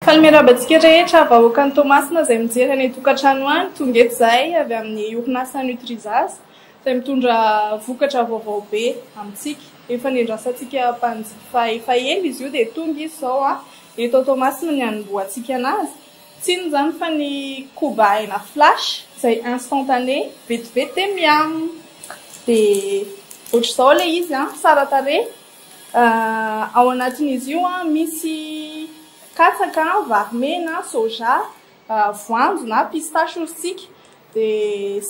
Falmerabatsika rehetra vahoakan'ny Tomasina izay mijery any tokantrano any tonga eto izay avy amin'ny orinasa Nutrizaz izay mitondra vokatra vaovao be amintsika. Efa niandrasantsika mpanjifa efa ela izy io dia tonga izy izao eto Tomasina ny hanombohantsika anazy. Tsy inona izany fa ny koba hena flash izay instantané vetivety dia miamo. Dia ohatr'izao ilay izy tsara tarehy. Ao anatin'izy io misy katsaka, vary mena, soja, voanjo na pistache sika, dia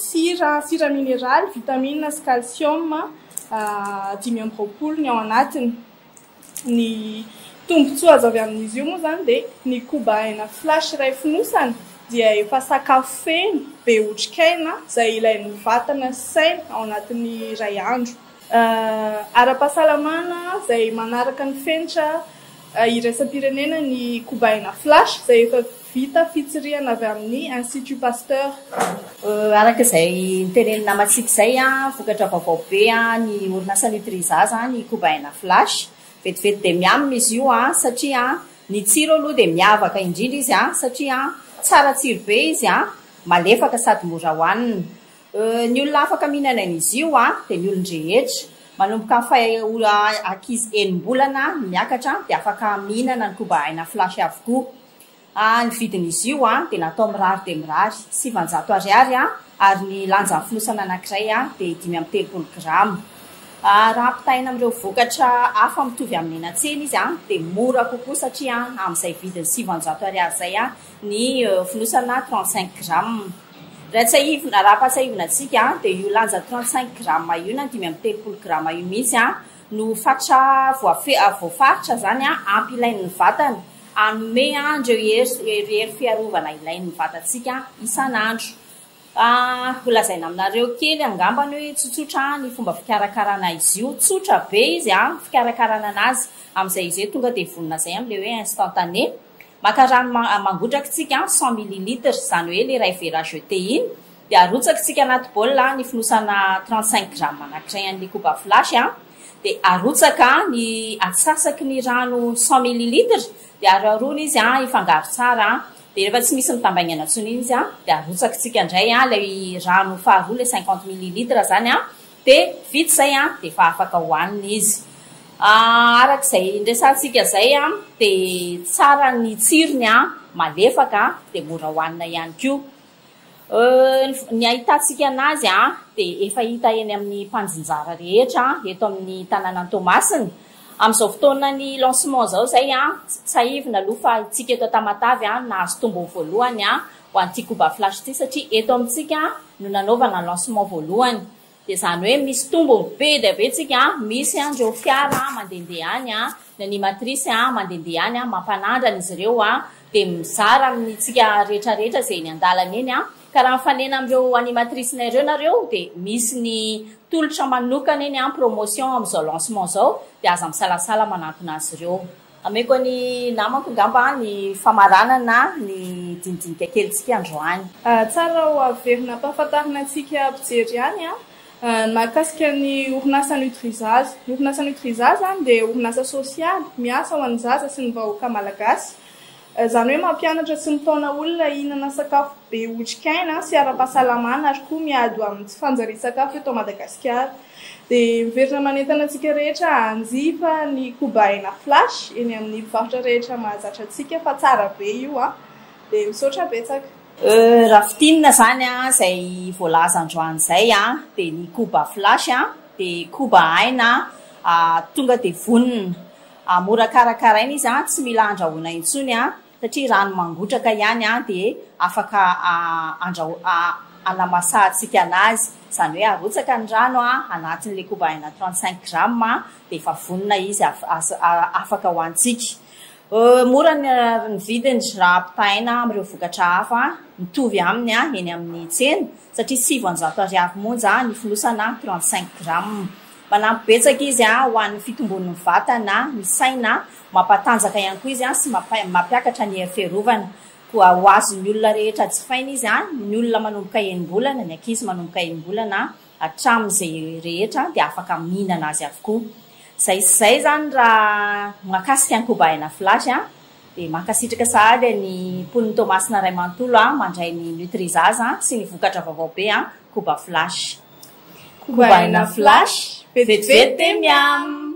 sira mineraly, vitamine sy calcium 5 ao anatiny. Ny tombotsoa azo avy amin'izy io moa izany dia ny koba hena flash iray fonosana dia efa sakafo feno be otrikaina izay ilain'ny vatana sy saina ao anatin'ny iray andro. Ara-pahasalamana izay manaraka ny fenitra iraisam-pirenena ny koba hena flash izay efa vita fitsirihana avy amin'ny Institut Pasteur. Araka izay nitenenina namantsika izay vokatra vaovao be ny orinasa Nutrizaz ny koba hena flash. Vetivety dia miamina izy io satria ny tsiro aloha dia miavaka indrindra izy satria tsara tsiro be izy malefaka sady mora hohanina. Ny olona afaka mihinana izy io dia ny olon-drehetra manomboka ankizy 9 mbolana miakatra dia afaka mihinana ny koba hena flash avokoa. Ny vidin'izy io dia natao mirary dia mirary 700 ariary ary ny lanjan'ny fonosana anankiray dia 530 grama. Raha ampitahaina amin'ireo vokatra hafa mitovy amin'ny eny an-tsena izy dia mora kokoa satria amin'izay vidiny 700 ariary izay ny fonosana 35 grama. Raha pasahivina antsika dia io lanja 35 grama io na 530 grama io mihitsy no fatra voafaritra zany ampy ilain'ny vatana anome andreo hery fiarovana ilain'ny vatantsika isan'andro. Lazaina aminareo kely angambany hoe tsotsotra ny fomba fikarakarana izy io, tsotra be izy fikarakarana anazy amin'izay izy tonga dia vonona izay amin'ilay hoe instantané. Maka rano mangotrakantsika 100 ml izany hoe ilay iray vera jeté iny dia arotsakitsika anaty baolina ny fonosana 35 grama anankiray an'ilay koba flash dia arotsaka atsasaky ny rano 100 ml dia aroharona izy ifangaro tsara dia rehefa tsy misy mitambaingana intsony izy dia arotsakitsika indray ilay rano faharoa ilay 50 ml zany dia vita izay dia efa afaka hohanina izy. Arak'izay indresantsika izay dia tsara ny tsirony malefaka dia mora hohanina ihany koa. Ny ahitantsika anazy dia efa hita eny amin'ny mpanjinjara rehetra eto amin'ny tanànan'ny Tomasina. Amin'izao fotoana ny lancement izao izay tsahivina aloha fa itsika eto Tamatavy nahazo tombony voalohany ho an'ity koba flash ity satria eto amintsika no nanaovana lancement voalohany. Dia izany hoe misy tombony be dia be tsika misy andreo fiara mandehandeha any ny animatrice mandehandeha any mampanandrana izy ireo dia mizara amintsika rehetrarehetra izay ny an-dalana eny ka raha mifanena amin'ireo animatrice ireo nareo dia misy ny tolotra manokana eny promotion amin'izao lancement izao dia aza misalasala manantona azy ireo. Ameko ny namako ngamba ny famaranana ny dinidinika kelintsika androany. Tsara ho averina ampahafantarina antsika mpijery any mahakasika ny orinasa Nutrizaz. Ny orinasa Nutrizaz dia orinasa sosialy miasa ho an'ny zaza sy ny vahoaka malagasy. Izany hoe mampianatra sy mitaona olona hihinana sakafo be otrikaina sy ara-pahasalamana ary koa miady amin'ny tsy fanjarian-tsakafo eto Madagasikara. Dia miverina manentana antsika rehetra hanjifa ny koba hena flash eny amin'ny mpivarotra rehetra mahazatra antsika fa tsara be io dia misaotra betsaka. Raha fitinina zany izay voalaza androany izay dia ny koba flash dia koba aina tonga dia vonona mora karakaraina izy tsy mila andrahoana intsony satria rano mangotraka ihany dia afaka anamasahantsika anazy. Izany hoe arotsaka ny rano anatin'ilay koba aina 35 grama dia efa vonona izy afaka hohantsika. Mora ny vidiny raha ampitahaina amin'ireo vokatra hafa mitovy aminy eny amin'ny tsena satria 700 ariary monja ny fonosana 35 grama. Manampy betsaka izy ho an'ny fitombon'ny vatana, ny saina, mampatanjaka ihany koa izy sy mampiakatra ny hery fiarovana. Koa ho azon'ny olona rehetra jifaina izy ny olona manomboka 9 mbolana, ny ankizy manomboka 9 mbolana hatramin'izay rehetra dia afaka mihinana azy avokoa. Zay zany raha mahakasika ny koba hena flash dia mankasitraka sahady ny mponiny Tomasina Raimantolo mandray ny Nutrizaza sy ny vokatra vaovao be Koba Flash. Kobaina Flash, vetivety miam.